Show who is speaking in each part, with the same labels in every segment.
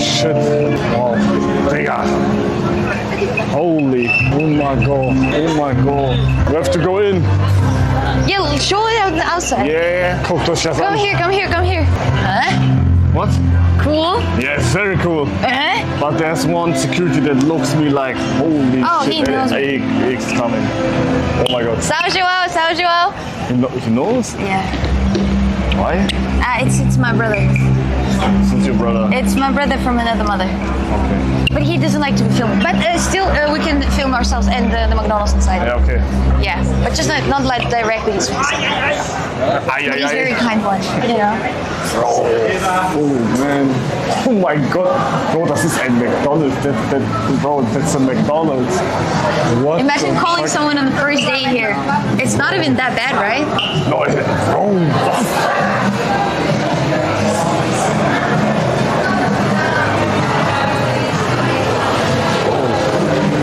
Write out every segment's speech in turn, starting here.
Speaker 1: shit. Wow. Digga. Holy. Oh my god. Oh my god. We have to go in.
Speaker 2: Yeah, show it out outside.
Speaker 1: Yeah. Guckt euch das
Speaker 2: Come
Speaker 1: an.
Speaker 2: here, come here, come here. Huh?
Speaker 1: What?
Speaker 2: Cool.
Speaker 1: Yeah, it's very cool. But there's one security that looks me like, holy
Speaker 2: he
Speaker 1: shit.
Speaker 2: knows me.
Speaker 1: It's coming. Oh my god.
Speaker 2: Sao João, Sao João.
Speaker 1: He knows?
Speaker 2: Yeah.
Speaker 1: Why?
Speaker 2: It's my brother.
Speaker 1: Since your brother.
Speaker 2: It's my brother from another mother.
Speaker 1: Okay.
Speaker 2: But he doesn't like to be filmed. But still, we can film ourselves and the McDonald's inside.
Speaker 1: Yeah, okay.
Speaker 2: Yeah, but just not like directly. He's a very kind one, you know.
Speaker 1: Oh man. Oh my god. Bro, das ist ein McDonald's. Bro, that's a McDonald's. What?
Speaker 2: Imagine calling someone on the first day here. It's not even that bad, right?
Speaker 1: No, bro.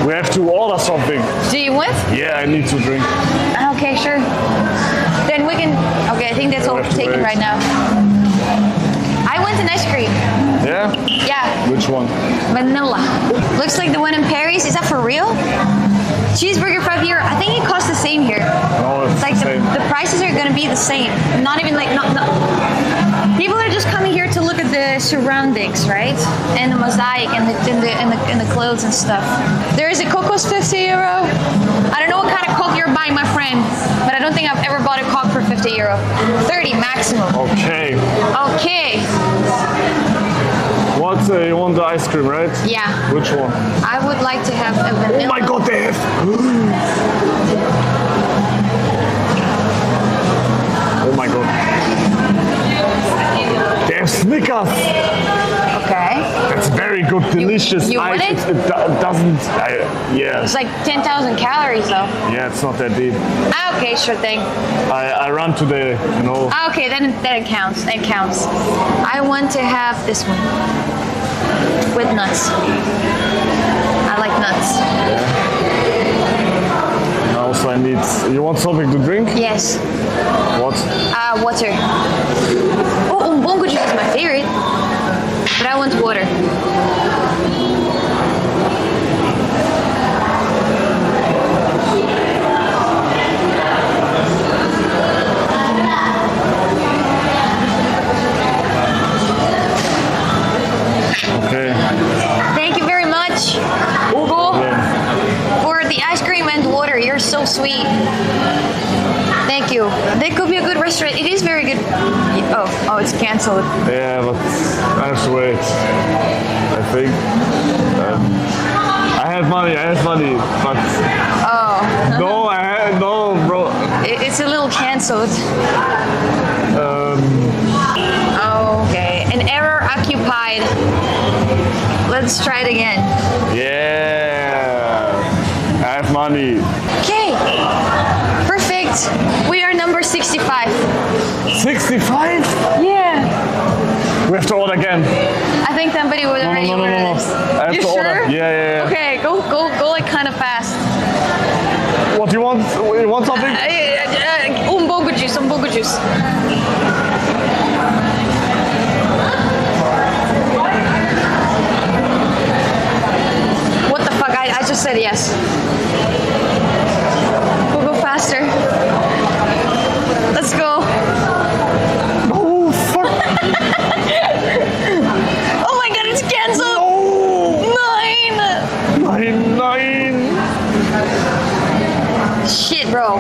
Speaker 1: We have to order something.
Speaker 2: Do you want?
Speaker 1: Yeah, I need to drink.
Speaker 2: Okay, sure. Then we can. Okay, I think that's all taken right now. I want an ice cream.
Speaker 1: Yeah?
Speaker 2: Yeah.
Speaker 1: Which one?
Speaker 2: Vanilla. Looks like the one in Paris. Is that for real? Cheeseburger €5. I think it costs the same here.
Speaker 1: No, it's
Speaker 2: like
Speaker 1: the same.
Speaker 2: The prices are gonna be the same. Not even like not. People are just coming here to look at the surroundings, right? And the mosaic and the clothes and stuff. There is a Coke was €50. I don't know what kind of Coke you're buying, my friend, but I don't think I've ever bought a Coke for €50. 30 maximum.
Speaker 1: Okay.
Speaker 2: Okay.
Speaker 1: What? You want the ice cream, right?
Speaker 2: Yeah.
Speaker 1: Which one?
Speaker 2: I would like to have a vanilla.
Speaker 1: Oh my god, they have. Oh my god. They have Snickers.
Speaker 2: Okay.
Speaker 1: That's very good, delicious.
Speaker 2: You want it?
Speaker 1: It doesn't. Yeah.
Speaker 2: It's like 10,000 calories though.
Speaker 1: Yeah, it's not that deep.
Speaker 2: Okay, sure thing.
Speaker 1: I run to the, you know.
Speaker 2: Okay, then it counts. It counts. I want to have this one with nuts. I like nuts.
Speaker 1: Yeah. Also, I need. You want something to drink?
Speaker 2: Yes.
Speaker 1: What?
Speaker 2: Water. Oh, bongo juice is my favorite, but I want water.
Speaker 1: Okay.
Speaker 2: Thank you very much, Hugo, for the ice cream and water. You're so sweet. Thank you. That could be a good restaurant. It is very good. Oh, it's canceled.
Speaker 1: Yeah, but I have to wait. I think. I have money, but.
Speaker 2: Oh.
Speaker 1: No, bro.
Speaker 2: It's a little canceled. Okay. An error occupied. Let's try it again.
Speaker 1: Yeah. I have money.
Speaker 2: Okay. Perfect. We are number 65.
Speaker 1: 65?
Speaker 2: Yeah.
Speaker 1: We have to order again.
Speaker 2: I think somebody would already order this.
Speaker 1: I have
Speaker 2: You
Speaker 1: to
Speaker 2: sure?
Speaker 1: order. Yeah.
Speaker 2: Okay, go like kind of fast.
Speaker 1: What do you want? You want something?
Speaker 2: Bongo juice. What the fuck? I just said yes. We'll go faster. Let's go.
Speaker 1: Oh, fuck.
Speaker 2: Oh my god, it's canceled.
Speaker 1: No. 9.
Speaker 2: Shit, bro.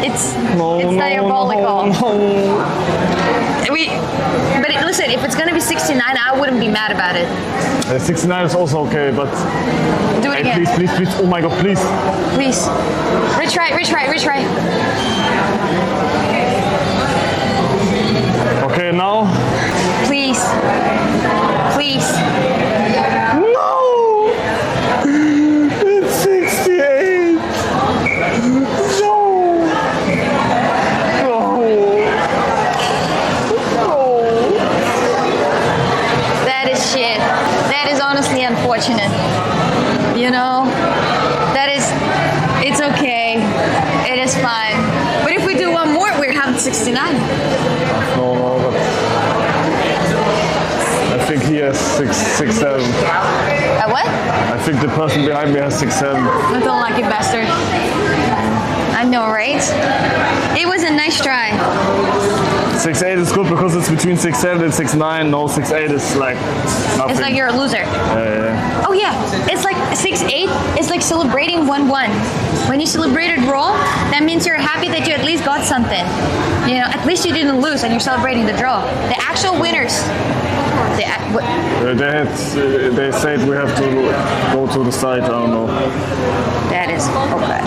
Speaker 2: It's diabolical.
Speaker 1: No.
Speaker 2: But listen, if it's gonna be 69, I wouldn't be mad about it.
Speaker 1: 69 is also okay, but.
Speaker 2: Do it again.
Speaker 1: Please. Oh my god, please.
Speaker 2: Please. Retry.
Speaker 1: Okay, now.
Speaker 2: Please.
Speaker 1: No! It's 68! No!
Speaker 2: That is shit. That is honestly unfortunate. You know? It's okay. It is fine. But if we do one more, we're having 69.
Speaker 1: No, but. has 6'7".
Speaker 2: What?
Speaker 1: I think the person behind me has 6'7".
Speaker 2: I don't like it, bastard. I know, right? It was a nice try.
Speaker 1: 6'8" is good because it's between 6'7" and 6'9". No, 6'8" is like nothing.
Speaker 2: It's like you're a loser.
Speaker 1: Yeah.
Speaker 2: Oh yeah, it's like 6'8". It's like celebrating 1-1. When you celebrate a draw, that means you're happy that you at least got something. You know, at least you didn't lose and you're celebrating the draw. The actual winners.
Speaker 1: They said we have to go to the site. I don't know.
Speaker 2: That is okay.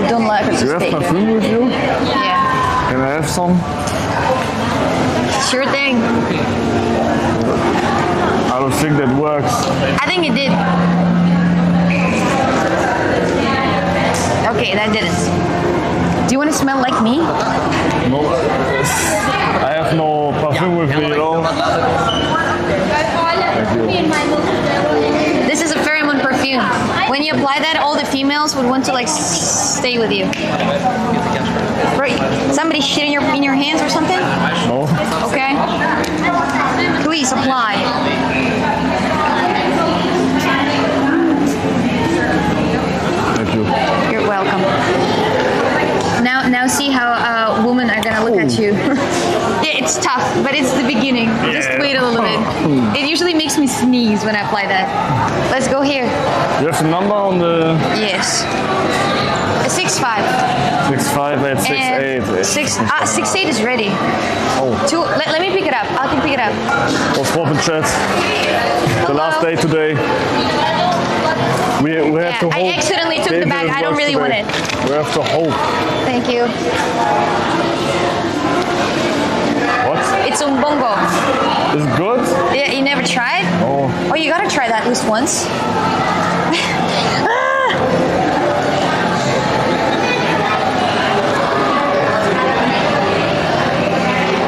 Speaker 2: We don't like us
Speaker 1: Do you
Speaker 2: to
Speaker 1: have
Speaker 2: stay
Speaker 1: perfume
Speaker 2: here.
Speaker 1: with you?
Speaker 2: Yeah.
Speaker 1: Can I have some?
Speaker 2: Sure thing.
Speaker 1: I don't think that works.
Speaker 2: I think it did. Okay, that didn't. Do you want to smell like me?
Speaker 1: No, I have no perfume with me, you know. Thank you.
Speaker 2: This is a pheromone perfume. When you apply that, all the females would want to like stay with you. Right? Somebody shit in your hands or something?
Speaker 1: No.
Speaker 2: Okay. Please apply.
Speaker 1: Thank you.
Speaker 2: You're welcome. Now see how women are gonna look at you. Yeah, it's tough, but it's the beginning. Just wait a little bit. It usually makes me sneeze when I apply that. Let's go here.
Speaker 1: You have the number on the
Speaker 2: Yes. 6'5".
Speaker 1: 6'5" and 6'8".
Speaker 2: 6'8" is ready.
Speaker 1: Oh,
Speaker 2: Let me pick it up. I can pick it up.
Speaker 1: what's up in chat? The last day today. We have to hope.
Speaker 2: I accidentally took the bag. I don't really want it.
Speaker 1: We have to hope.
Speaker 2: Thank you.
Speaker 1: What?
Speaker 2: It's un bongo.
Speaker 1: Is it good?
Speaker 2: Yeah, you never tried?
Speaker 1: Oh.
Speaker 2: Oh, you gotta try that at least once.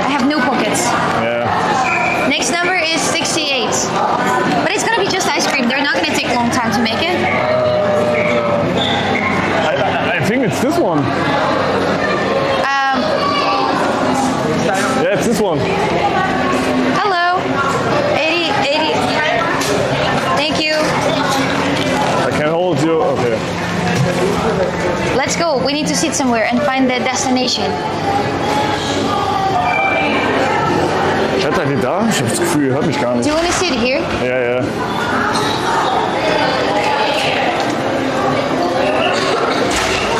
Speaker 2: I have no pockets.
Speaker 1: Yeah.
Speaker 2: Next number is 68. But it's gonna be just ice cream. They're not gonna take a long time to make it.
Speaker 1: I think it's this one. Yeah, it's this one.
Speaker 2: Hello. 80. Thank you.
Speaker 1: I can hold you. Okay.
Speaker 2: Let's go. We need to sit somewhere and find the destination.
Speaker 1: Hört er nicht da? Ich habe das Gefühl, er hört mich gar
Speaker 2: Do
Speaker 1: nicht.
Speaker 2: you want to sit here?
Speaker 1: Ja, ja.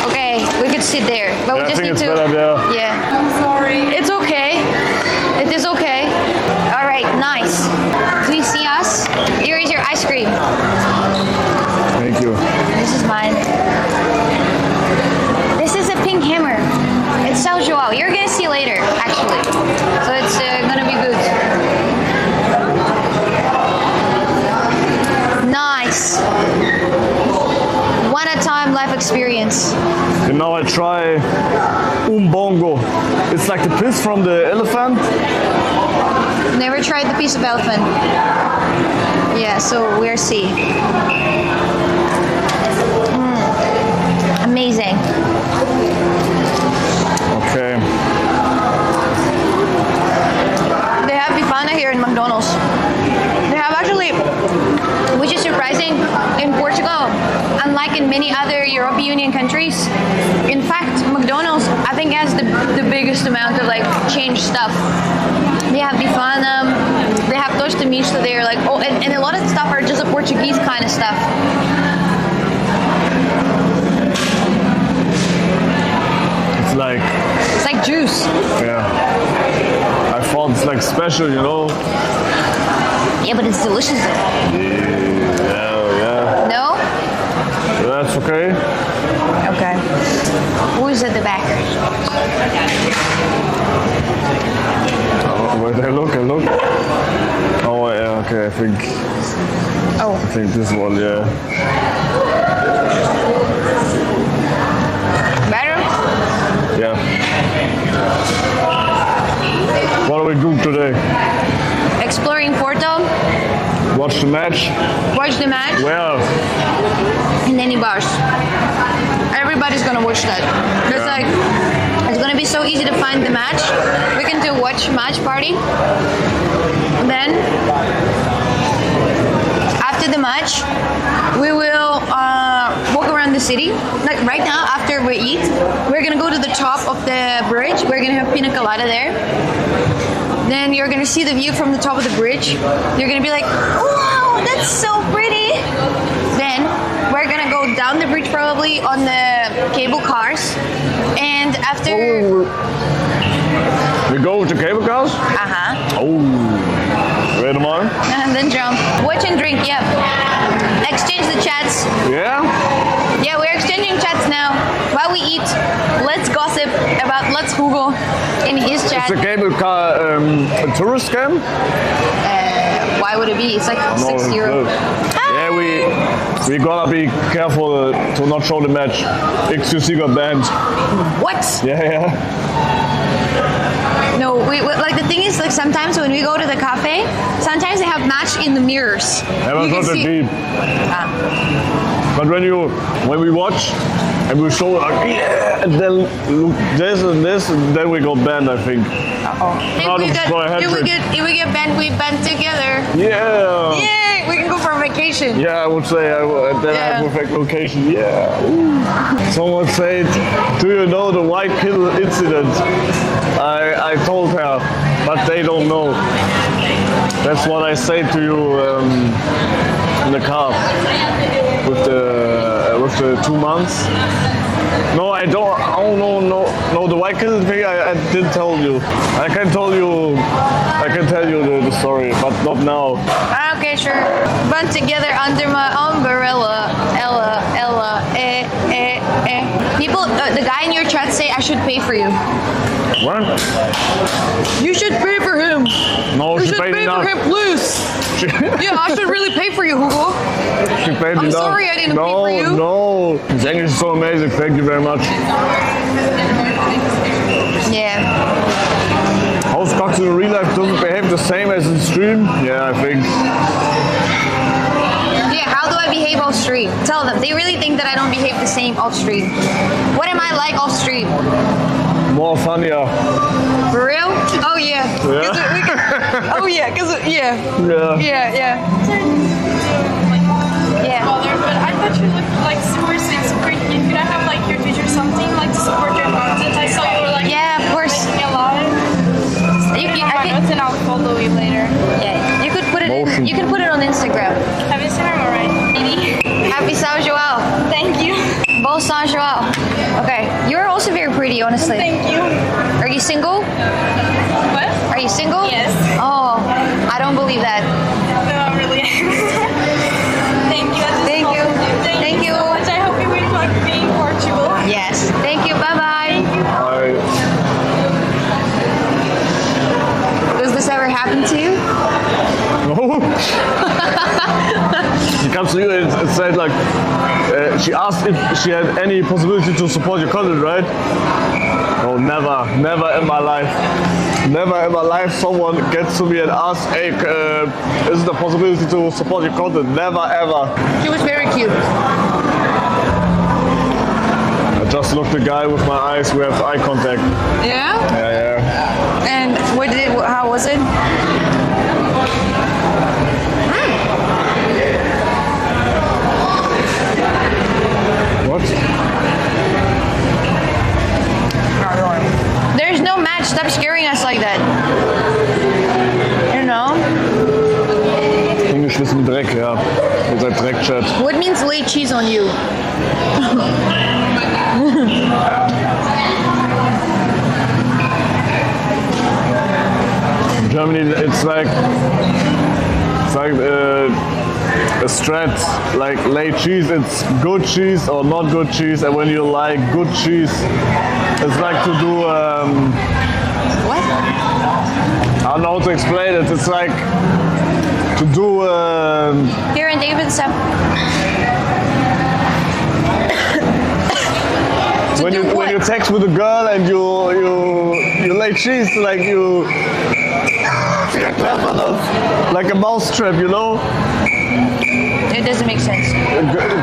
Speaker 2: Okay, we could sit there, but
Speaker 1: Yeah,
Speaker 2: we
Speaker 1: I
Speaker 2: just
Speaker 1: think
Speaker 2: need
Speaker 1: it's
Speaker 2: to.
Speaker 1: better there.
Speaker 2: Yeah. I'm sorry. It's okay. It is okay. All right, nice. Do you see us? Here is your ice cream.
Speaker 1: Thank you.
Speaker 2: This is mine. This is a pink hammer. It's São João. You're gonna see later, actually. So it's gonna be good. Nice. One-a-time life experience.
Speaker 1: And now I try umbongo. It's like the piss from the elephant.
Speaker 2: Never tried the piece of elephant. Yeah, so we're C. Amazing.
Speaker 1: Okay.
Speaker 2: They have bifana here in McDonald's. They have actually, which is surprising, in Portugal, unlike in many other European Union countries. In fact, McDonald's, I think, has the biggest amount of like changed stuff. They have bifana, they have tosta misto there, like, oh, and a lot of stuff are just a Portuguese kind of stuff.
Speaker 1: It's like
Speaker 2: juice.
Speaker 1: Yeah. I thought it's like special, you know.
Speaker 2: Yeah, but it's delicious.
Speaker 1: Yeah.
Speaker 2: No?
Speaker 1: That's okay.
Speaker 2: Okay. Who's at the back?
Speaker 1: Oh, wait, I look. Oh, yeah, okay, I think this one, yeah.
Speaker 2: Better?
Speaker 1: Yeah. What are we doing today?
Speaker 2: Exploring Porto.
Speaker 1: Watch the match?
Speaker 2: Watch the match.
Speaker 1: Where?
Speaker 2: In any bars. Everybody's gonna watch that. It's like, it's gonna be so easy to find the match. We can do watch match party. Then much, we will walk around the city. Like right now, after we eat, we're gonna go to the top of the bridge. We're gonna have pina colada there. Then you're gonna see the view from the top of the bridge. You're gonna be like, wow, that's so pretty. Then we're gonna go down the bridge probably on the cable cars. And after...
Speaker 1: We go with the cable cars? Oh, wait a moment.
Speaker 2: And then jump. Watch and drink, yeah. Exchange the chats.
Speaker 1: Yeah?
Speaker 2: Yeah, we're exchanging chats now. While we eat, let's gossip about LetsHugo in his chat.
Speaker 1: Is the cable car a tourist scam?
Speaker 2: Why would it be? It's like €6.
Speaker 1: Yeah, we gotta be careful to not show the match. XQC got banned.
Speaker 2: What?
Speaker 1: Yeah.
Speaker 2: No, we like the thing is like sometimes when we go to the cafe, sometimes they have match in the mirrors.
Speaker 1: That was not that deep. But when we watch and we show like yeah, and then look this and this, and then we got banned, I think.
Speaker 2: If we get banned, we band together.
Speaker 1: Yeah.
Speaker 2: Yay! We can go for a vacation.
Speaker 1: Yeah, I would say I have a vacation. Yeah. Ooh. Someone said, "Do you know the white pill incident?" I told her, but they don't know. That's what I say to you in the car with the 2 months. No, I don't. Oh no. The white pill thing I didn't tell you. I can tell you the story, but not now.
Speaker 2: Okay, sure. Band together under my umbrella. Ella, People, the guy in your chat say I should pay for you.
Speaker 1: What?
Speaker 2: You should pay for him.
Speaker 1: No,
Speaker 2: you
Speaker 1: she
Speaker 2: should
Speaker 1: paid
Speaker 2: pay
Speaker 1: enough.
Speaker 2: for him, please. Yeah, I should really pay for you, Hugo.
Speaker 1: She paid
Speaker 2: I'm
Speaker 1: enough.
Speaker 2: sorry I didn't pay for you.
Speaker 1: No. His English is so amazing. Thank you very much.
Speaker 2: Yeah.
Speaker 1: House Cox in real life doesn't behave the same as in stream? Yeah, I think.
Speaker 2: Yeah, how do I behave off stream? Tell them. They really think that I don't behave the same off stream. What am I like off stream?
Speaker 1: More funnier.
Speaker 2: For real? Oh yeah. Oh yeah, yeah.
Speaker 3: But I thought you looked like super cute. Could I have like your picture or something like to support your content? I saw you were like
Speaker 2: yeah, of course.
Speaker 3: making a lot. And I'll follow you later.
Speaker 2: Yeah, you could put it. You can put it on Instagram.
Speaker 3: Have Instagram alright?
Speaker 2: Happy São João.
Speaker 3: Thank you.
Speaker 2: Both São João. Okay, you're also very pretty, honestly.
Speaker 3: Thank you.
Speaker 2: Are you single?
Speaker 3: What?
Speaker 2: Are you single?
Speaker 3: Yes.
Speaker 2: Oh, I don't believe that.
Speaker 3: No, really. Thank you.
Speaker 2: Thank you
Speaker 3: so much. I hope you really like being in Portugal.
Speaker 2: Yes. Thank you. Bye bye.
Speaker 1: Bye.
Speaker 2: Does this ever happen to you?
Speaker 1: No. She comes to you and said like, she asked if she had any possibility to support your content, right? No, never in my life. Never in my life someone gets to me and asks, hey, is there a possibility to support your content? Never ever.
Speaker 2: She was very cute.
Speaker 1: I just looked the guy with my eyes, we have eye contact.
Speaker 2: Yeah?
Speaker 1: Yeah.
Speaker 2: And how was it?
Speaker 1: What?
Speaker 2: There's no match. Stop scaring us like that. You know?
Speaker 1: Hingeschmissen Dreck, ja. Ihr seid Dreckchat.
Speaker 2: What means lay cheese on you?
Speaker 1: In Germany, it's like a strat, like lay cheese, it's good cheese or not good cheese, and when you like good cheese, it's like to do,
Speaker 2: What?
Speaker 1: I don't know how to explain it, it's like to do,
Speaker 2: Here in Davidson.
Speaker 1: when you text with a girl and you lay cheese, like you, like a mousetrap, you know?
Speaker 2: It doesn't make sense.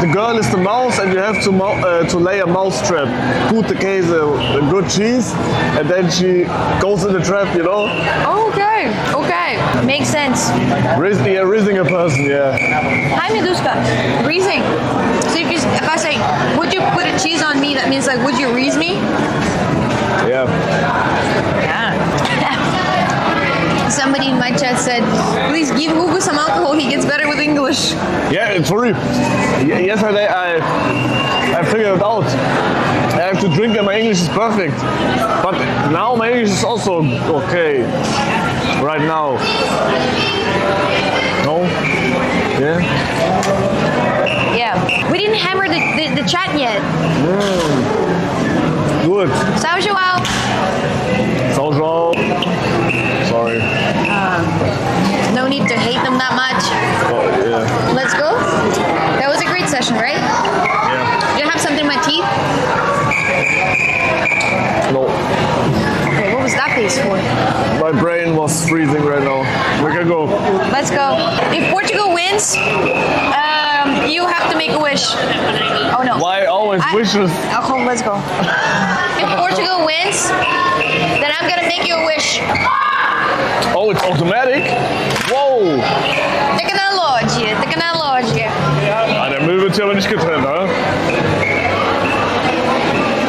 Speaker 1: The girl is the mouse, and you have to lay a mousetrap. Gute Käse, a good cheese, and then she goes in the trap, you know?
Speaker 2: Okay, okay. Makes sense.
Speaker 1: Raising a person, yeah.
Speaker 2: Hi, Meduska. Reason. So if I say, would you put a cheese on me, that means like, would you reese me?
Speaker 1: Yeah.
Speaker 2: Somebody in my chat said, please give Hugo some alcohol, he gets better with English.
Speaker 1: Yeah, it's true. Yesterday I figured it out. I have to drink and my English is perfect. But now my English is also okay. Right now. No? Yeah?
Speaker 2: Yeah. We didn't hammer the chat yet.
Speaker 1: Good.
Speaker 2: Ciao, Joao.
Speaker 1: Ciao, Joao. Sorry.
Speaker 2: No need to hate them that much.
Speaker 1: Oh, yeah.
Speaker 2: Let's go. That was a great session, right?
Speaker 1: Yeah.
Speaker 2: Did I have something in my teeth?
Speaker 1: No.
Speaker 2: Okay, what was that face for?
Speaker 1: My brain was freezing right now. We can go.
Speaker 2: Let's go. If Portugal wins, you have to make a wish. Oh no.
Speaker 1: Why always wishes?
Speaker 2: Oh, let's go. If Portugal wins, then